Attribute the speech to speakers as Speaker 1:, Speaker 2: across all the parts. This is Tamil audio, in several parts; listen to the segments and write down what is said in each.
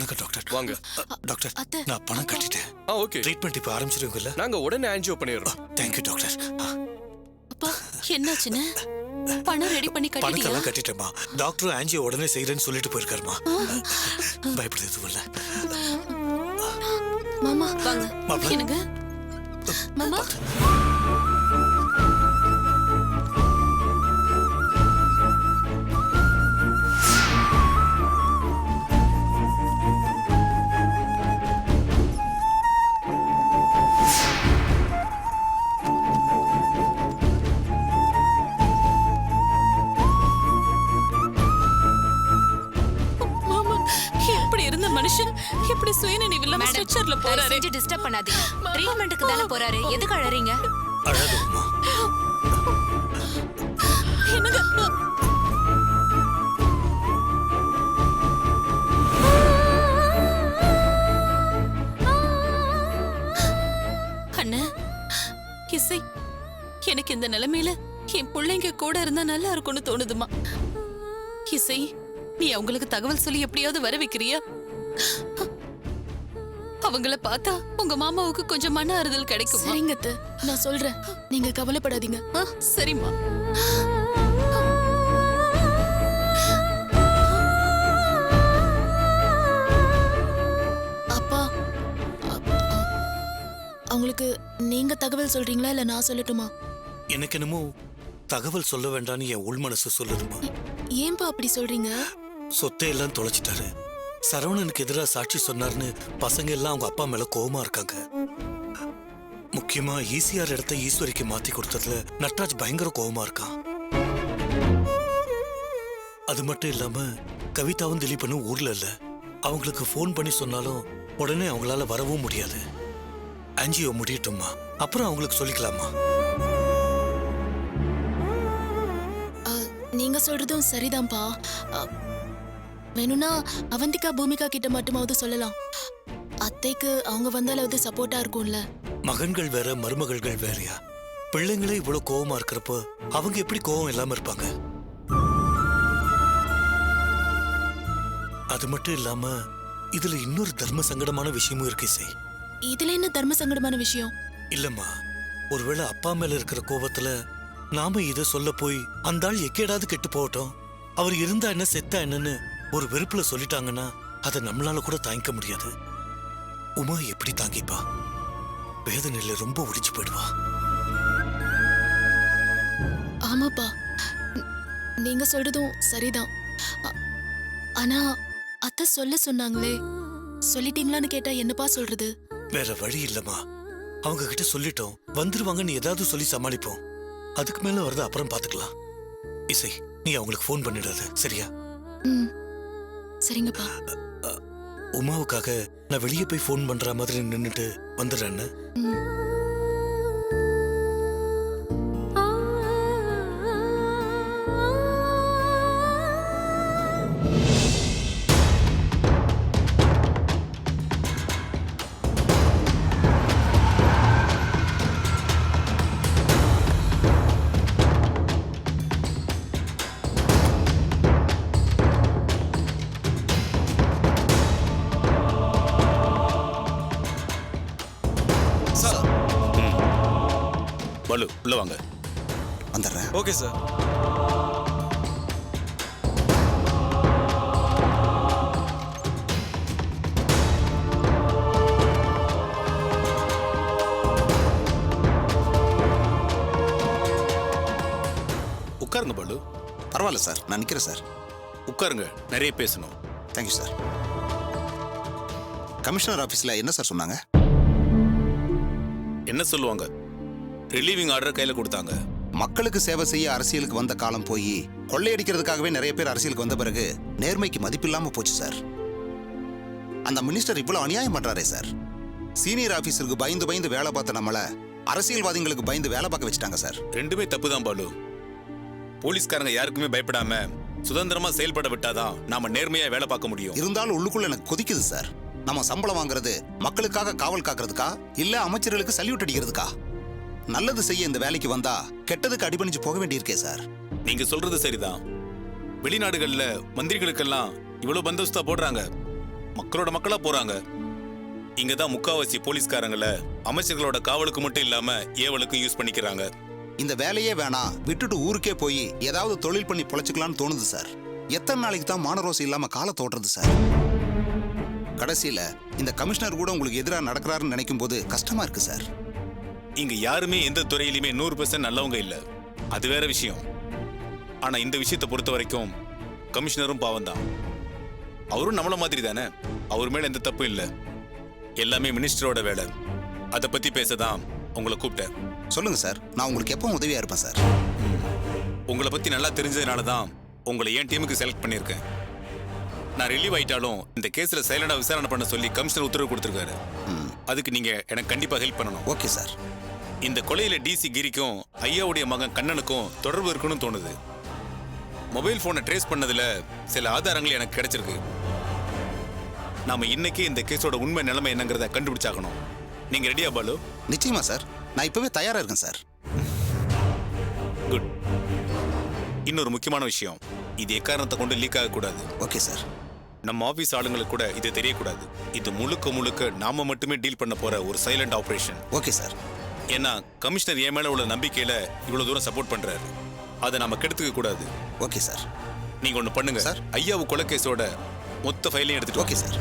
Speaker 1: வணக்கம் டாக்டர்.
Speaker 2: வாங்க.
Speaker 1: டாக்டர், நான் பணம் கட்டிட்டேன்.
Speaker 2: ஓகே.
Speaker 1: ட்ரீட்மெண்ட் இப்போ ஆரம்பிச்சிருவீங்கல்ல?
Speaker 2: நாங்க உடனே ஆன்ஜியோ பண்ணிடுறோம்.
Speaker 1: Thank you doctor.
Speaker 3: அப்பா என்னாச்சுன்னு பணம் ரெடி பண்ணி கட்டிட்டியா?
Speaker 1: பணத்தெல்லாம் கட்டிட்டேம்மா. டாக்டர் ஆன்ஜியோ உடனே செய்யறேன்னு சொல்லிட்டு போயிருக்காருமா. பயப்படுறது எதுவும் இல்ல.
Speaker 3: மாமா வாங்க. என்னங்க மாமா? மனுஷன் எப்படி சுயநினைவு இல்லாம ஸ்ட்ரெச்சர்ல போறாரு?
Speaker 4: டிஸ்டர்ப் பண்ணாதீங்க. ட்ரீட்மென்ட்க்கு தான போறாரு. எதுக்கு அழறீங்க?
Speaker 1: அழாதம்மா.
Speaker 3: என்னங்க? அண்ணா இசை, எனக்கு இந்த நிலைமையில என் பிள்ளைங்க கூட இருந்தா நல்லா இருக்கும்னு தோணுதுமா. இசை, நீ அவங்களுக்கு தகவல் சொல்லி எப்படியாவது வர வைக்கிறியா? அவங்கள பார்த்தா உங்க மாமாவுக்கு கொஞ்சம் மன ஆறுதல் கிடைக்கும்.
Speaker 5: சரிங்க அத்தை, நான் சொல்றேன், நீங்க கவலைப்படாதீங்க.
Speaker 3: சரிம்மா.
Speaker 5: அப்பா, அவங்களுக்கு நீங்க தகவல் சொல்றீங்களா இல்ல நான் சொல்லட்டுமா?
Speaker 1: எனக்கு என்னமோ தகவல் சொல்ல வேண்டாம்னு என் உள் மனசு சொல்லுதுமா.
Speaker 5: ஏன்பா அப்படி சொல்றீங்க?
Speaker 1: சொத்தை எல்லாம் தொலைச்சிட்டாரு. சரவணனுக்கு எதிராக சாட்சி சொன்னார்னு பசங்க எல்லாம் அவங்க அப்பா மேல கோவமா இருக்காங்க. முக்கியமா ஈசிஆர் இடத்த ஈஸ்வரிக்கு மாத்தி கொடுத்ததுல நட்ராஜ் பயங்கர கோவமா இருக்கான். அது மட்டும் இல்லாம கவிதாவும் திலீபனும் ஊர்ல இல்ல. அவங்களுக்கு போன் பண்ணி சொன்னாலும் உடனே அவங்களால வரவும் முடியாது. ஆன்ஜியோ முடியட்டுமா, அப்புறம் அவங்களுக்கு சொல்லிக்கலாமா?
Speaker 5: நீங்க சொல்றதும் சரிதான்ப்பா. வேணும்னா அவந்திகா பூமிகா கிட்ட மட்டுமாவது சொல்லலாம். அத்தைக்கு அவங்க வந்தாலாவது சப்போர்ட்டா இருக்கும்ல.
Speaker 1: மகன்கள் வேற மருமகள்கள் வேறயா? பிள்ளைங்களே இவ்வளவு கோவமா இருக்கிறப்போ அவங்க எப்படி கோவம் இல்லாம இருப்பாங்க? அது மட்டும் இல்லாம இதுல இன்னொரு தர்ம சங்கடமான விஷயமும் இருக்கு இசை.
Speaker 5: இதுல என்ன தர்ம சங்கடமான விஷயம்?
Speaker 1: இல்லம்மா, ஒருவேளை அப்பா மேல இருக்கிற கோபத்துல நாம இத சொல்ல போய் அந்த ஆள் எக்கேடாவது கெட்டு போகட்டும், அவர் இருந்தா என்ன செத்தா என்னன்னு ஒரு வெறுப்புல சொல்லிட்டாங்கன்னா அதை நம்மளால கூட தாங்கிக்க முடியாது. உமா எப்படி தாங்கிப்பா? வேதனையில ரொம்ப ஒடிச்சு போயிடுவா.
Speaker 5: ஆமாப்பா, நீங்க சொல்றதும் சரிதான். ஆனா அத்தை சொல்ல சொன்னாங்களே, சொல்லிட்டீங்களான்னு கேட்டா என்னப்பா சொல்றது?
Speaker 1: வேற வழி இல்லம்மா. அவங்க கிட்ட சொல்லிட்டோம், வந்துருவாங்கன்னு ஏதாவது சொல்லி சமாளிப்போம். அதுக்கு மேல வரது அப்புறம் பாத்துக்கலாம். இசை, நீ அவங்களுக்கு போன் பண்ணிடாத, சரியா?
Speaker 5: சரிங்கப்பா.
Speaker 1: உமாவுக்காக நான் வெளியே போய் போன் பண்ற மாதிரி நின்னுட்டு வந்துடுறேன்னு.
Speaker 6: பலு, உள்ள வாங்க.
Speaker 7: வந்துடுறேன்.
Speaker 2: Okay sir.
Speaker 6: உட்காருங்க பலு.
Speaker 7: பரவாயில்ல சார், நான் நிற்கிறேன் சார்.
Speaker 6: உட்காருங்க, நிறைய பேசணும்.
Speaker 7: Thank you sir. கமிஷனர் ஆஃபீஸில் என்ன சார் சொன்னாங்க?
Speaker 6: என்ன சொல்லுவாங்க? ரிலீவிங் ஆர்டர் கையில் கொடுத்தாங்க.
Speaker 7: மக்களுக்கு சேவை செய்ய அரசியலுக்கு வந்த காலம் போய் கொள்ளையடிக்கிறதுக்காகவே நிறைய பேர் அரசியலுக்கு வந்த பிறகு நேர்மைக்கு மதிப்பில்லாம போச்சு சார். அந்த மினிஸ்டர் இவ்வளவு அநியாயம் பண்றாரே சார். சீனியர் ஆபீசருக்கு பயந்து பயந்து வேலை பார்த்த நம்மள அரசியல்வாதிகளுக்கு பயந்து வேலை பார்க்க வச்சுட்டாங்க சார்.
Speaker 6: ரெண்டுமே தப்பு தான் பாலு. போலீஸ்காரங்க யாருக்குமே பயப்படாம சுதந்திரமா செயல்பட விட்டாதான் நாம நேர்மையா வேலை பார்க்க முடியும்.
Speaker 7: இருந்தாலும் உள்ளுக்குள்ள எனக்கு கொதிக்குது சார். நம்ம சம்பளம் வாங்குறது மக்களுக்காக காவல் காக்கிறதுக்கா இல்ல அமைச்சர்களுக்கு சல்யூட் அடிக்கிறதுக்கா? நல்லது செய்ய இந்த வேலைக்கு வந்தா கெட்டதுக்கு அடிபணிச்சு போக வேண்டியிருக்கே சார்.
Speaker 6: நீங்க சொல்றது சரிதான். வெளிநாடுகள்ல மந்திரிகளுக்கெல்லாம் இவ்வளவு பந்தோஸ்தா போடுறாங்க. மக்களோட மக்களா போறாங்க. இங்க தான் முக்காவாசி போலீஸ்காரங்கள அமைச்சர்களோட காவலுக்கு மட்டும் இல்லாம ஏவலுக்கும் யூஸ் பண்ணிக்கிறாங்க.
Speaker 7: இந்த வேலையே வேணாம், விட்டுட்டு ஊருக்கே போய் ஏதாவது தொழில் பண்ணி பொழைச்சிக்கலாம்னு தோணுது சார். எத்தனை நாளைக்கு தான் மானரோசம் இல்லாம காலத்தை ஓட்டுறது சார்? கடைசியில இந்த கமிஷனர் கூட உங்களுக்கு எதிராக நடக்கிறாருன்னு நினைக்கும் போது கஷ்டமா இருக்கு சார்.
Speaker 6: இங்க யாருமே எந்த துறையிலுமே 100% நல்லவங்க இல்ல, அது வேற விஷயம். ஆனா இந்த விஷயத்தை பொறுத்த வரைக்கும் கமிஷனரும் பாவம் தான். அவரும் நம்மள மாதிரி தானே, அவர் மேல எந்த தப்பும் இல்ல. எல்லாமே மினிஸ்டரோட வேலை. அதை பத்தி பேசதான் உங்களை கூப்பிட்டேன்.
Speaker 7: சொல்லுங்க சார், நான் உங்களுக்கு எப்பவும் உதவியா இருப்பேன் சார்.
Speaker 6: உங்களை பத்தி நல்லா தெரிஞ்சதுனால தான் உங்களை என் டீமுக்கு செலக்ட் பண்ணியிருக்கேன். நான் ரிலீவ் ஆயிட்டாலும் இந்த கேஸ்ல சைலண்டா விசாரணை பண்ண சொல்லி கமிஷனர் உத்தரவு கொடுத்திருக்காரு. அதுக்கு நீங்க எனக்கு கண்டிப்பா ஹெல்ப் பண்ணணும்.
Speaker 7: Okay sir.
Speaker 6: இந்த கொலையில டிசி கிரிக்கும் ஐயாவுடைய மகன் கண்ணனுக்கும் தொடர்பு இருக்குன்னு தோணுது. மொபைல் போனை ட்ரேஸ் பண்ணதுல சில ஆதாரங்கள் எனக்கு கிடைச்சிருக்கு. நாம இன்னைக்கு இந்த கேஸோட உண்மை நிலைமை என்னங்கிறத கண்டுபிடிச்சாகணும். நீங்க ரெடியா பாலு?
Speaker 7: நிச்சயமா சார், நான் இப்பவே தயாரா இருக்கேன் சார்.
Speaker 6: குட். இன்னொரு முக்கியமான விஷயம், இது எக்காரணத்தை கொண்டு லீக் ஆகக்கூடாது.
Speaker 7: Okay sir.
Speaker 6: நம்ம ஆபீஸ் ஆளுங்களுக்கு கூட இது தெரியக்கூடாது. இது முழுக்க முழுக்க நாம மட்டுமே டீல் பண்ண போற ஒரு சைலண்ட் ஆபரேஷன்.
Speaker 7: Okay sir.
Speaker 6: ஏன்னா கமிஷனர் என் மேல உள்ள நம்பிக்கையில இவ்வளவு தூரம் சப்போர்ட் பண்றாரு. அதை நாம கெடுத்துக்க கூடாது.
Speaker 7: Okay sir.
Speaker 6: நீங்க ஒண்ணு பண்ணுங்க
Speaker 7: சார்.
Speaker 6: ஐயாவு கொலை கேஸோட மொத்த ஃபைலையும் எடுத்துட்டு
Speaker 7: ஓகே சார்.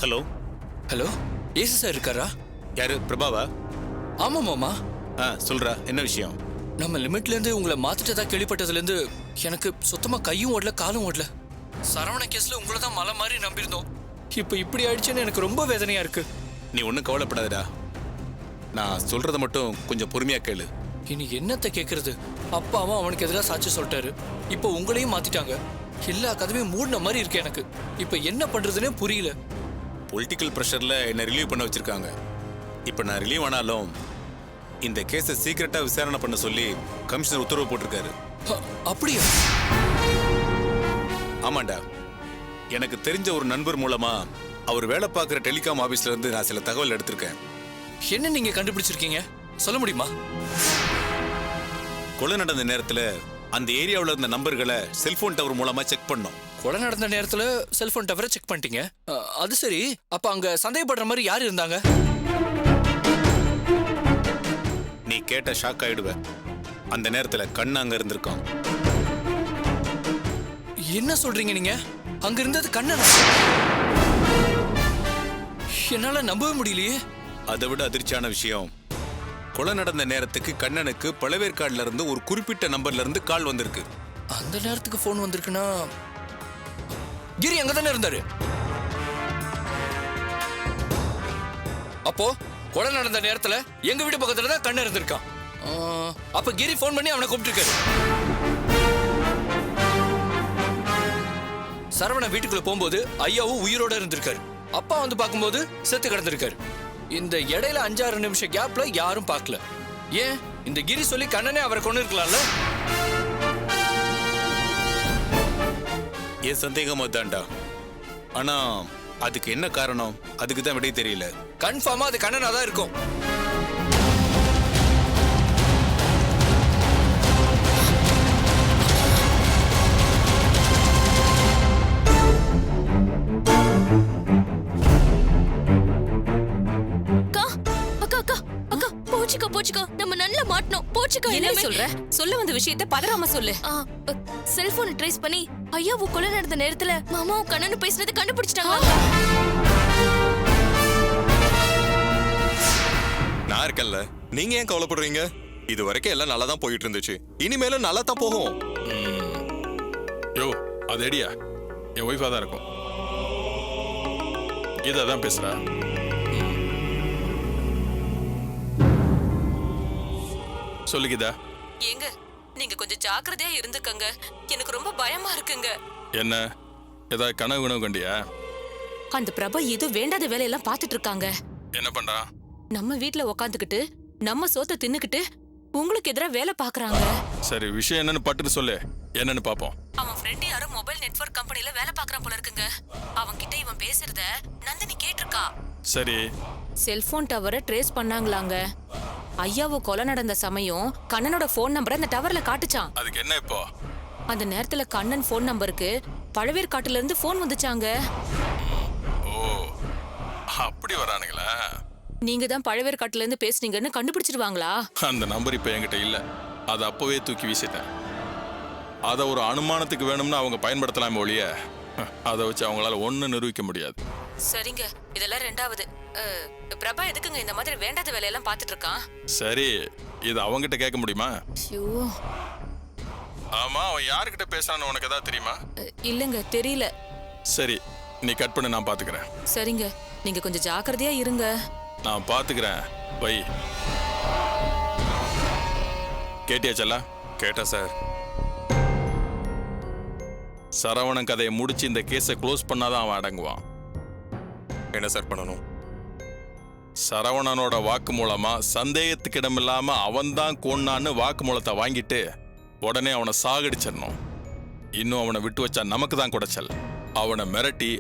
Speaker 6: ஹலோ.
Speaker 2: ஹலோ, ஏசு சார் இருக்காரா?
Speaker 6: யாரு? பிரபாவா?
Speaker 2: ஆமா மாமா.
Speaker 6: சொல்றா, என்ன விஷயம்?
Speaker 2: நம்ம லிமிட்ல இருந்து உங்களை மாத்திட்டதா கேள்விப்பட்டதுல இருந்து எனக்கு சுத்தமா கையும் ஓடல காலும் ஓடல. சரவண கேஸ்ல உங்களை தான் மலை மாதிரி நம்பியிருந்தோம். இப்ப இப்படி ஆயிடுச்சுன்னு எனக்கு ரொம்ப வேதனையா இருக்கு.
Speaker 6: நீ ஒன்றும் கவலைப்படாதடா. நான் சொல்றதை மட்டும் கொஞ்சம் பொறுமையா கேளு.
Speaker 2: இனி என்னத்தை கேட்கறது? அப்பாவும் அவனுக்கு எதிராக சாட்சி சொல்லிட்டாரு. இப்போ உங்களையும் மாத்திட்டாங்க. எல்லா கதவையும் மூடின மாதிரி இருக்கு எனக்கு. இப்ப என்ன பண்றதுன்னே புரியல.
Speaker 6: பொலிட்டிக்கல் ப்ரெஷர்ல என்னை ரிலீவ் பண்ண வச்சிருக்காங்க. இப்போ நான் ரிலீவ் ஆனாலும் இந்த கேஸை சீக்கிரட்டா விசாரணை பண்ண சொல்லி கமிஷனர் உத்தரவு போட்டிருக்காரு.
Speaker 2: அப்படியா?
Speaker 6: ஆமாண்டா. எனக்கு தெரிஞ்ச ஒரு நண்பர் மூலமா அவர் வேலை பார்க்குற டெலிகாம் ஆபீஸ்ல இருந்து நான் சில தகவல் எடுத்திருக்கேன்.
Speaker 2: என்ன நீங்க கண்டுபிடிச்சிருக்கீங்க? சொல்ல முடியுமா?
Speaker 6: கொலை நடந்த நேரத்துல அந்த ஏரியாவில் இருந்த நம்பர்களை செல்போன் டவர் மூலமா செக் பண்ணோம்.
Speaker 2: கொலை நடந்த நேரத்துல செல்போன் டவரை செக் பண்ணிட்டீங்க. அது சரி, அப்ப அங்க சந்தேகப்படுற மாதிரி யார் இருந்தாங்க?
Speaker 6: நீ கேட்ட ஷாக் ஆயிடுவ. அந்த நேரத்துல கண்ணு அங்க இருந்திருக்கான்.
Speaker 2: என்ன சொல்றீங்க நீங்க? அங்க இருந்தது கண்ணனா? என்னால நம்பவே முடியலையே.
Speaker 6: அதை விட அதிர்ச்சியான விஷயம், கொலை நடந்த நேரத்துக்கு கண்ணனுக்கு பழவேற்காடுல இருந்து ஒரு குறிப்பிட்ட நம்பர்ல இருந்து கால் வந்திருக்கு.
Speaker 2: அந்த நேரத்துக்கு போன் வந்திருக்குன்னா கிரி அங்க தானே இருந்தாரு. அப்போ கொலை நடந்த நேரத்துல எங்க வீட்டு பக்கத்துல தான் கண்ணன் இருந்திருக்கான். அப்ப கிரி போன் பண்ணி அவனை கூப்பிட்டுருக்காரு. சரவண வீட்டுக்குள்ள போகும்போது ஐயாவும் உயிரோட இருந்திருக்காரு. அப்பா வந்து பார்க்கும்போது செத்து கிடந்திருக்காரு. இந்த இடையில 5-6 நிமிஷம் கேப்ல யாரும் பார்க்கல. ஏன் இந்த கிரி சொல்லி கண்ணனே அவரை கொண்டு இருக்கலாம்ல?
Speaker 6: என் சந்தேகம் அதுதான்டா. ஆனா அதுக்கு என்ன காரணம், அதுக்கு தான் விடை தெரியல.
Speaker 2: கன்ஃபார்மா அது கண்ணனா தான் இருக்கும்.
Speaker 5: போச்சுக்கோ, நம்ம நல்லா மாட்டணும். போச்சுக்கோ.
Speaker 4: என்ன சொல்ற? சொல்ல வந்த விஷயத்தை பதறாம சொல்லு.
Speaker 5: செல்போனை ட்ரேஸ் பண்ணி ஐயாவும் கொலை நடந்த நேரத்துல மாமாவும் கண்ணனு பேசுனதை கண்டுபிடிச்சிட்டாங்க.
Speaker 8: நான் இருக்கேன்ல, நீங்க ஏன் கவலைப்படுறீங்க? இது வரைக்கும் எல்லாம் நல்லா தான் போயிட்டு இருந்துச்சு. இனிமேலும் நல்லா தான் போகும்.
Speaker 9: யோ, அது ஐடியா என் ஒய்ஃபா தான் இருக்கும். இதான் பேசுறா. சொல்லுகிதா.
Speaker 3: ஏங்க, நீங்க கொஞ்சம் ஜாக்கிரதையா இருந்துக்கங்க. எனக்கு ரொம்ப பயமா இருக்குங்க.
Speaker 9: என்ன ஏதாவது கனவு கண்டியா?
Speaker 4: அந்த பிரபா ஏதோ வேண்டாத வேலையெல்லாம் பாத்துட்டு இருக்காங்க.
Speaker 9: என்ன பண்றா?
Speaker 4: நம்ம வீட்ல உக்காந்துக்கிட்டு நம்ம சோத்த தின்னுக்கிட்டு உங்களுக்கு எதிராக வேலை பாக்குறாங்க.
Speaker 9: சரி, விஷயம் என்னன்னு பட்டுன்னு சொல்லு. என்னன்னு பாப்போம்.
Speaker 3: அவன்
Speaker 4: ஃப்ரெண்ட் யாரோ மொபைல் நெட்வொர்க் கம்பெனில வேலை பார்க்கறான் போல இருக்குங்க. அவன் கிட்ட இவன் பேசுறத நந்தினி கேட்டிருக்கா.
Speaker 9: சரி,
Speaker 4: செல்போன் டவரை ட்ரேஸ் பண்ணாங்களாங்க. ஐயாவோ கொலை நடந்த சமயம் கண்ணனோட ஃபோன் நம்பரை அந்த டவர்ல காட்டுச்சான்.
Speaker 9: அதுக்கு என்ன இப்போ?
Speaker 4: அந்த நேரத்துல கண்ணன் ஃபோன் நம்பருக்கு பழவேற்காட்டுல இருந்து ஃபோன் வந்துச்சாங்க.
Speaker 9: ஓ, அப்படி வரானுங்களா?
Speaker 4: நீங்க தான் பழவேற்காட்டுல இருந்து பேசுனீங்கன்னு கண்டுபிடிச்சிருவாங்களா?
Speaker 9: அந்த நம்பர் இப்போ என்கிட்ட இல்லை. அதை அப்போவே தூக்கி வீசிட்டேன். அதை ஒரு அனுமானத்துக்கு வேணும்னு அவங்க பயன்படுத்தலாமே ஒழிய அதை வச்சு அவங்களால ஒன்றும் நிரூபிக்க முடியாது.
Speaker 4: சரிங்க, இதெல்லாம் ரெண்டாவது. பிரபா எதுக்குங்க இந்த மாதிரி வேண்டாத வேலையெல்லாம் பார்த்துட்டு இருக்கான்?
Speaker 9: சரி, இது அவங்ககிட்ட கேட்க முடியுமா?
Speaker 4: ஐயோ,
Speaker 9: ஆமா, அவன் யாருக்கிட்ட பேசுறான்னு உனக்கு ஏதாவது தெரியுமா?
Speaker 4: இல்லங்க, தெரியல.
Speaker 9: சரி, நீ கட் பண்ணு, நான் பாத்துக்கிறேன்.
Speaker 4: சரிங்க, நீங்க கொஞ்சம் ஜாக்கிரதையா இருங்க.
Speaker 9: நான் பாத்துக்கிறேன். வை. கேட்டியா செல்லா?
Speaker 8: கேட்டா சார்.
Speaker 9: சரவணன் கதையை முடிச்சு இந்த கேஸை க்ளோஸ் பண்ணாதான் அவன் அடங்குவான்.
Speaker 8: என்ன சார் பண்ணணும்?
Speaker 9: சரவணனோட வாக்கு மூலமா சந்தேகத்துக்கு இடமில்லாம அவன்தான் கொன்னான்னு வாக்குமூலத்தை வாங்கிட்டு உடனே அவனை சாகடிச்சிடணும். இன்னும் அவனை விட்டு வச்சா நமக்கு தான் குடைச்சல். அவனை மிரட்டி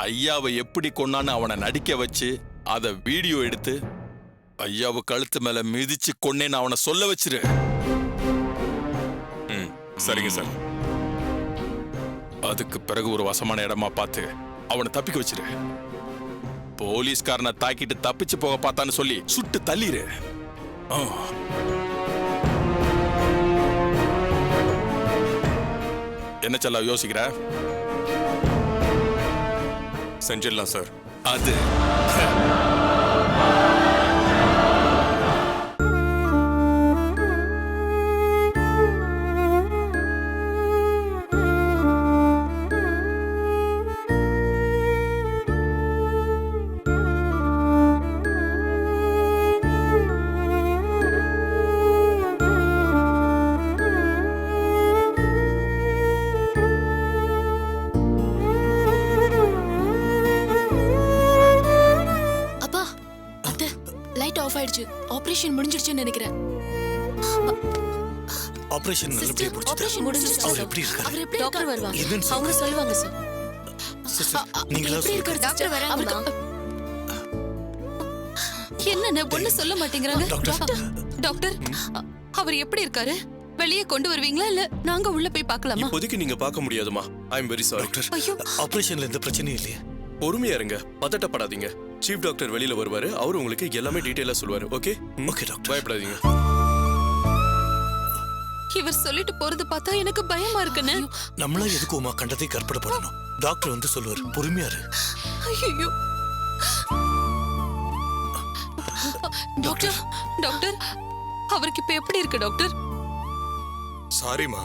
Speaker 9: ஐயாவை எப்படி கொன்னான்னு அவனை நடிக்க வச்சு அதை வீடியோ எடுத்து ஐயாவை கழுத்து மேல மிதிச்சு கொன்னேன்னு அவனை சொல்ல வச்சிரு.
Speaker 8: ம், சரிங்க சார்.
Speaker 9: அதுக்கு பிறகு ஒரு வசமான இடமா பார்த்து அவனை தப்பிக்க வச்சிரு. போலீஸ்காரனை தாக்கிட்டு தப்பிச்சு போக பார்த்தான்னு சொல்லி சுட்டு தள்ளிரு. என்ன செல்லா யோசிக்கிற?
Speaker 8: செஞ்சிடலாம் சார்.
Speaker 9: அது
Speaker 5: ஆபரேஷன் முடிஞ்சிடுச்சுன்னு நினைக்கிறேன்.
Speaker 1: ஆபரேஷன் நல்லபடியா முடிச்சிட்டா.
Speaker 5: ஆபரேஷன் முடிஞ்சிடுச்சு.
Speaker 1: அவர் எப்படி இருக்காரு?
Speaker 5: அவர் எப்படி
Speaker 4: டாக்டர் வருவாங்க.
Speaker 1: என்னன்னு
Speaker 4: அவங்க சொல்லுவாங்க சார்.
Speaker 1: சிஸ்டர், நீங்களா சொல்லுங்க.
Speaker 4: டாக்டர் வராங்க.
Speaker 3: என்னன்னு ஒண்ணு சொல்ல மாட்டேங்கிறாங்க.
Speaker 1: டாக்டர்.
Speaker 3: டாக்டர், அவர் எப்படி இருக்காரு? வெளியே கொண்டு வருவீங்களா இல்ல நாங்க உள்ள போய் பார்க்கலாமா?
Speaker 10: இப்போதைக்கு நீங்க பார்க்க முடியாதுமா. ஐ அம் வெரி சாரி.
Speaker 1: டாக்டர்,
Speaker 3: ஐயோ,
Speaker 1: ஆபரேஷன்ல எந்த பிரச்சனையும் இல்லையா?
Speaker 10: பொறுமையா இருங்க, பதட்டப்படாதீங்க. சீஃப் டாக்டர் வெளியில வருவாரு. அவர் உங்களுக்கு எல்லாமே டீடைலா சொல்லுவாரு. ஓகே?
Speaker 1: Okay doctor.
Speaker 10: பயப்படாதீங்க.
Speaker 3: இவர் சொல்லிட்டு போறது பார்த்தா எனக்கு பயமா இருக்குன்னு.
Speaker 1: நம்மளா எதுக்கு உமா கண்டதை கற்படப்படணும்? டாக்டர் வந்து சொல்லுவாரு, பொறுமையா இரு.
Speaker 3: ஐயோ, டாக்டர், டாக்டர், அவருக்கு இப்ப எப்படி இருக்கு டாக்டர்?
Speaker 8: சாரிமா.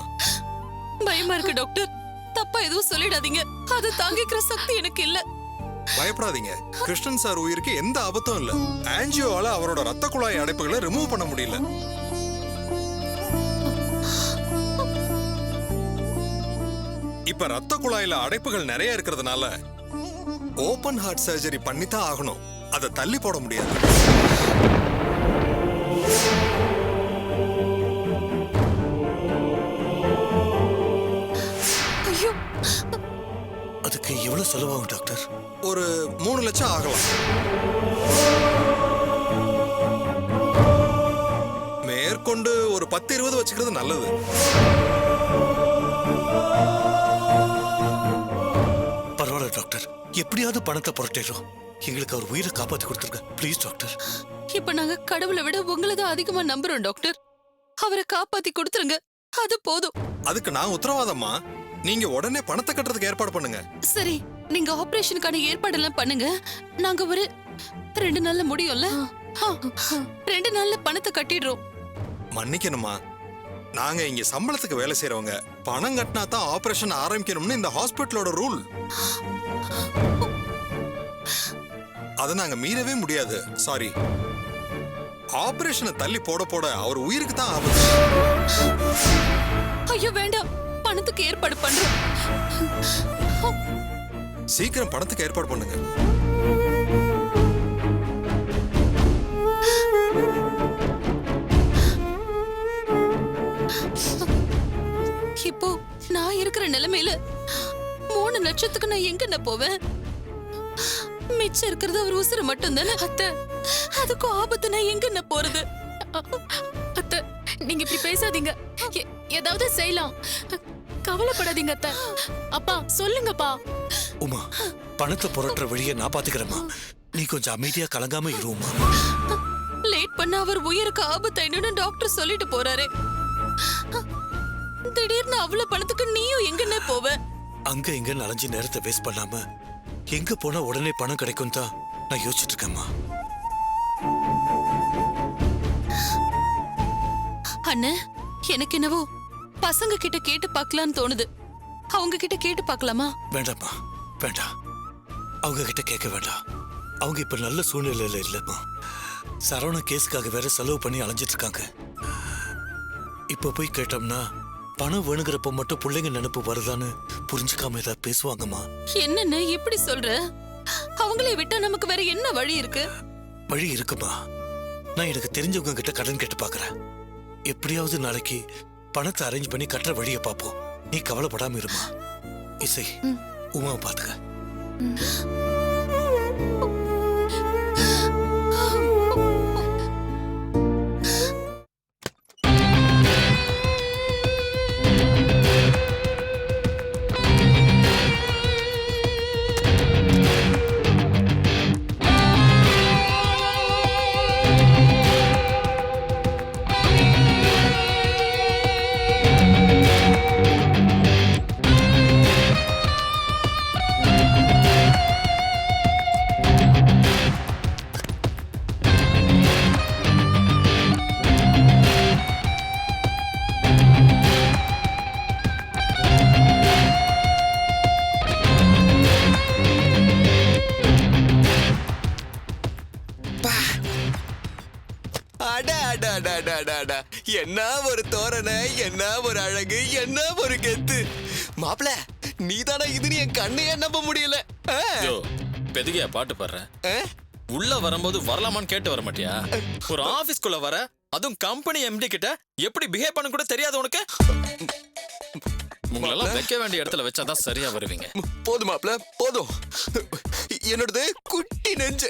Speaker 3: பயமா இருக்கு டாக்டர். தப்பா எதுவும் சொல்லிடாதீங்க. அதை தாங்கிக்கிற சக்தி எனக்கு இல்ல.
Speaker 8: பயப்படாதீங்க. கிருஷ்ணன் சார் உயிருக்கு எந்த ஆபத்தும் இல்ல. ஆன்ஜியோவால அவரோட ரத்த குழாய் அடைப்புகளை ரிமூவ் பண்ண முடியல. இப்ப ரத்த குழாயில அடைப்புகள் நிறைய இருக்கிறதுனால ஓபன் ஹார்ட் சர்ஜரி பண்ணித்தான் ஆகணும். அதை தள்ளி போட முடியாது.
Speaker 3: ஐயோ,
Speaker 1: அதுக்கு எவ்வளவு செலவாகும் டாக்டர்?
Speaker 8: ஒரு 3 லட்சம் ஆகலாம். மேற்கொண்டு ஒரு 10-20 வச்சுக்கிறது நல்லது.
Speaker 1: பரவாயில்ல டாக்டர், எப்படியாவது பணத்தை புரட்டிடுறோம். எங்களுக்கு அவர் உயிரை காப்பாத்தி கொடுத்துருங்க ப்ளீஸ் டாக்டர்.
Speaker 3: இப்ப நாங்க கடவுளை விட உங்களை தான் அதிகமா நம்புறோம் டாக்டர். அவரை காப்பாத்தி கொடுத்துருங்க, அது போதும்.
Speaker 8: அதுக்கு நான் உத்தரவாதம்மா. நீங்க உடனே பணத்தை கட்டுறதுக்கு ஏற்பாடு பண்ணுங்க.
Speaker 3: சரி, நீங்க ஆபரேஷனுக்கான ஏற்பாடெல்லாம் பண்ணுங்க. நாங்க ஒரு 2 நாள்ல முடியும்ல? 2 நாள்ல பணத்தை கட்டிடுறோம்.
Speaker 8: மன்னிக்கணுமா, நாங்க இங்க சம்பளத்துக்கு வேலை செய்யறவங்க. பணம் கட்டினா தான் ஆபரேஷன் ஆரம்பிக்கணும்னு இந்த ஹாஸ்பிட்டலோட ரூல். அதை நாங்க மீறவே முடியாது. சாரி. ஆபரேஷனை தள்ளி போட போட அவர் உயிருக்கு தான் ஆபத்து.
Speaker 3: ஐயோ வேண்டாம், பணத்துக்கு ஏற்பாடு பண்றோம்.
Speaker 8: சீக்கிரம் பணத்துக்கு ஏற்பாடு பண்ணுங்க.
Speaker 3: இப்போ நான் நான் இருக்கிற நிலைமையில 3 லட்சத்துக்கு நான் எங்க போவேன்? மிச்சம் இருக்கிறது அவர் உசுறு மட்டும் தானே அத்தை. அதுக்கும் ஆபத்து நான் எங்க போறது?
Speaker 5: அத்தை, நீங்க இப்படி பேசாதீங்க. ஏதாவது செய்யலாம். கவலைப்படாதீங்க அத்தை. அப்பா சொல்லுங்கப்பா.
Speaker 1: உமா, பணத்தை புரட்டுற வழியை நான் பாத்துக்கிறேம்மா. நீ கொஞ்சம் அமைதியா கலங்காம இருமா.
Speaker 3: லேட் பண்ண அவர் உயிருக்கு ஆபத்தாயிடுன்னு டாக்டர் சொல்லிட்டு போறாரு. திடீர்னு அவ்வளவு பணத்துக்கு நீயும் எங்கன்னே போவ?
Speaker 1: அங்க இங்க அலைஞ்சு நேரத்தை வேஸ்ட் பண்ணாம எங்க போனா உடனே பணம் கிடைக்கும் தான் நான் யோசிச்சுட்டு இருக்கேம்மா.
Speaker 3: அண்ணே, எனக்கு என்னவோ பசங்க கிட்ட கேட்டு பார்க்கலான்னு தோணுது. அவங்க கிட்ட கேட்டு பார்க்கலாமா?
Speaker 1: வேண்டாம்மா, வேண்டாம். அவங்க கிட்ட கேட்க வேண்டாம். அவங்க இப்ப நல்ல சூழ்நிலையில இல்லம்மா. சரவண கேஸுக்காக வேற செலவு பண்ணி அலைஞ்சிட்டு இருக்காங்க. இப்ப போய் கேட்டோம்னா பணம் வேணுங்கிறப்ப மட்டும் பிள்ளைங்க நினைப்பு வருதான்னு புரிஞ்சுக்காம ஏதாவது பேசுவாங்கம்மா.
Speaker 3: என்னன்னு இப்படி சொல்ற? அவங்களே விட்டா நமக்கு வேற என்ன வழி இருக்கு?
Speaker 1: வழி இருக்குமா? நான் எனக்கு தெரிஞ்சவங்க கிட்ட கடன் கேட்டு பாக்குறேன். எப்படியாவது நாளைக்கு பணத்தை அரேஞ்ச் பண்ணி கட்டுற வழியை பார்ப்போம். நீ கவலைப்படாம இருமா. இசை, உமாவை பாத்துக்க.
Speaker 10: என்ன ஒரு தோரணை, என்ன ஒரு அழகு, என்ன ஒரு கெத்து. மாப்பிள, நீதானா இதுன்னு என் கண்ணையே நம்ப முடியல.
Speaker 11: பெதுகியா பாட்டு பாடுற? உள்ள வரும்போது வரலாமான்னு கேட்டு வர மாட்டியா? ஒரு ஆபீஸ்க்குள்ள வர, அதுவும் கம்பெனி எம்டி கிட்ட எப்படி பிஹேவ் பண்ண கூட தெரியாது உனக்கு? உங்களெல்லாம் வைக்க வேண்டிய இடத்துல வச்சாதான் சரியா வருவீங்க.
Speaker 10: போதும் மாப்பிள, போதும். என்னோடது குட்டி நெஞ்சு,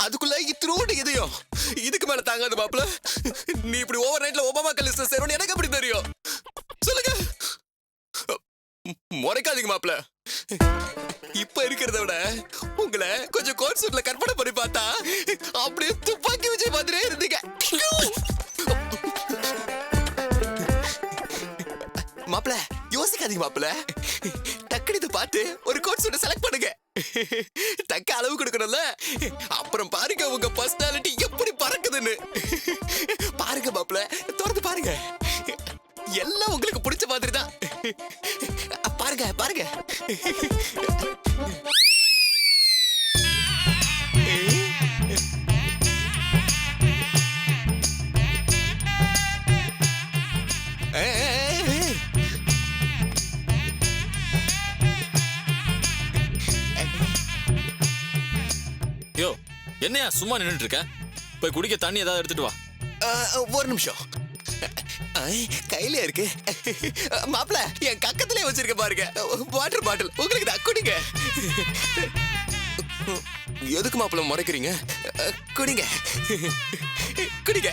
Speaker 10: அதுக்குள்ள இத்தினோடு இதயம். இதுக்கு மேல தாங்காது மாப்பிள. நீ இப்படி ஓவர் நைட்ல ஒபாமா கலிஸ்ட சேரும்னு எனக்கு எப்படி தெரியும்? சொல்லுங்க. முறைக்காதீங்க மாப்பிள. இப்ப இருக்கிறத விட உங்களை கொஞ்சம் கோட் சூட்ல கற்பனை பண்ணி பார்த்தா அப்படியே துப்பாக்கி விஜய் மாதிரியே இருந்தீங்க. மாப்பிள, யோசிக்காதீங்க மாப்பிள. டக்குனு இதை பார்த்து ஒரு கோட் சூட்டை செலக்ட் பண்ணுங்க. தக்க அளவு கொடுக்கணும்ல. அப்புறம் பாருங்க உங்க பர்சனாலிட்டி எப்படி பறக்குதுன்னு. பாருங்க மாப்பிள, தொடர்ந்து பாருங்க. எல்லாம் உங்களுக்கு பிடிச்ச மாதிரி தான். பாருங்க பாருங்க.
Speaker 11: யோ, என்னையா சும்மா நின்னுட்டு இருக்க? போய் குடிக்க தண்ணி ஏதாவது எடுத்துட்டு வா.
Speaker 10: ஒரு நிமிஷம். கையில இருக்கு மாப்பிள. என் கக்கத்திலே வச்சிருக்க பாருங்க வாட்டர் பாட்டில். உங்களுக்கு தான் குடிங்க. எதுக்கு மாப்பிள முறைக்கிறீங்க? குடிங்க குடிங்க.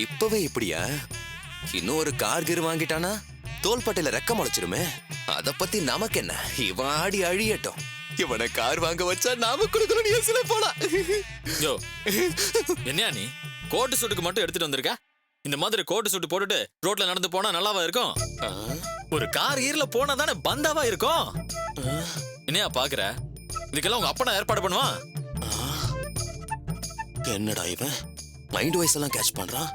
Speaker 10: இப்பவே இப்படியா? இன்னும் ஒரு கார் கீர் வாங்கிட்டானா தோள்பட்டையில ரெக்க முளைச்சிருமே. அத பத்தி நமக்கு என்ன? இவன் ஆடி அழியட்டும். இவனை கார் வாங்க வச்சா நாம குடுக்கணும் எஸ்ல போலாம்.
Speaker 11: யோ, என்னையா நீ கோட்டு சூட்டுக்கு மட்டும் எடுத்துட்டு வந்திருக்க? இந்த மாதிரி கோட்டு சூட்டு போட்டுட்டு ரோட்ல நடந்து போனா நல்லாவா இருக்கும்? ஒரு கார் ஈர்ல போனா தானே பந்தாவா இருக்கும். என்னையா பாக்குற? இதுக்கெல்லாம் உங்க அப்பனா ஏற்பாடு பண்ணுவான்.
Speaker 10: என்னடா இவன் மைண்ட் வாய்ஸ் எல்லாம் கேட்ச் பண்றான்.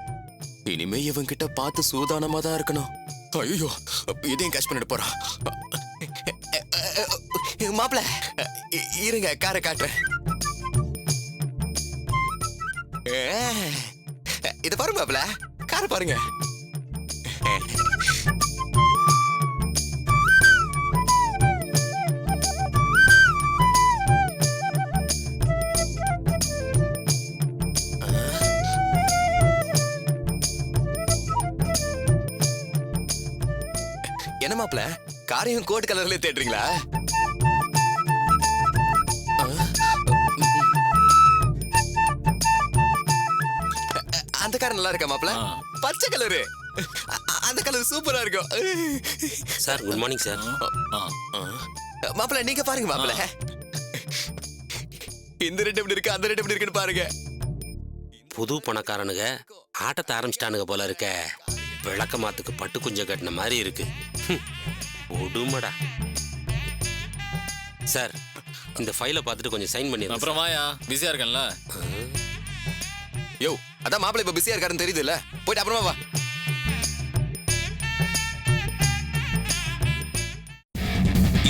Speaker 10: இனிமே இவன் கிட்ட பார்த்து சூதானமா தான் இருக்கணும். ஐயோ, இதையும் கேட்ச் பண்ணிட்டு போறான். மாப்பிள, இருங்க காரை காட்டுறேன். இத பாருங்க மாப்பிள, காரை பாருங்க. மாப்ள காரையும் கோட் கலர்ல தேடுறீங்களா? அந்த கார் நல்லா இருக்கா மாப்ள? பச்சை கலரு அந்த கலர் சூப்பரா இருக்கும்.
Speaker 12: Sir good morning sir.
Speaker 10: மாப்ள நீங்க பாருங்க மாப்ள. இந்த ரெட் எப்படி இருக்கு அந்த ரெட் எப்படி இருக்குன்னு பாருங்க.
Speaker 12: புது பணக்காரனுங்க ஆட்டத்தை ஆரம்பிச்சிட்டானுங்க போல இருக்க. விளக்க மாத்துக்கு பட்டு குஞ்சம் கட்டின மாதிரி இருக்கு. உடுமடா. சார் இந்த ஃபைலை பார்த்துட்டு கொஞ்சம் சைன் பண்ணி
Speaker 11: அப்புறம் வாயா, பிஸியா இருக்கேன்ல.
Speaker 10: யோ அதான் மாப்பிள்ளை இப்ப பிஸியா இருக்காருன்னு தெரியுது இல்ல, போயிட்டு அப்புறமா வா.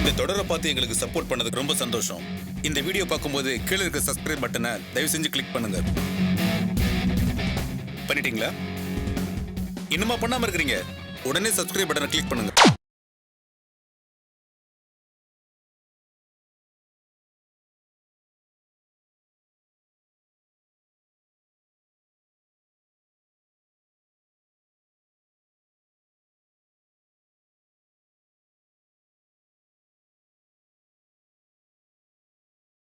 Speaker 6: இந்த தொடரை பார்த்து எங்களுக்கு சப்போர்ட் பண்ணதுக்கு ரொம்ப சந்தோஷம். இந்த வீடியோ பார்க்கும்போது கீழே இருக்க சப்ஸ்கிரைப் பட்டனை தயவு செஞ்சு கிளிக் பண்ணுங்க. பண்ணிட்டீங்களா? இன்னுமா பண்ணாம இருக்கிறீங்க? உடனே சப்ஸ்கிரைப் பட்டனை கிளிக் பண்ணுங்க.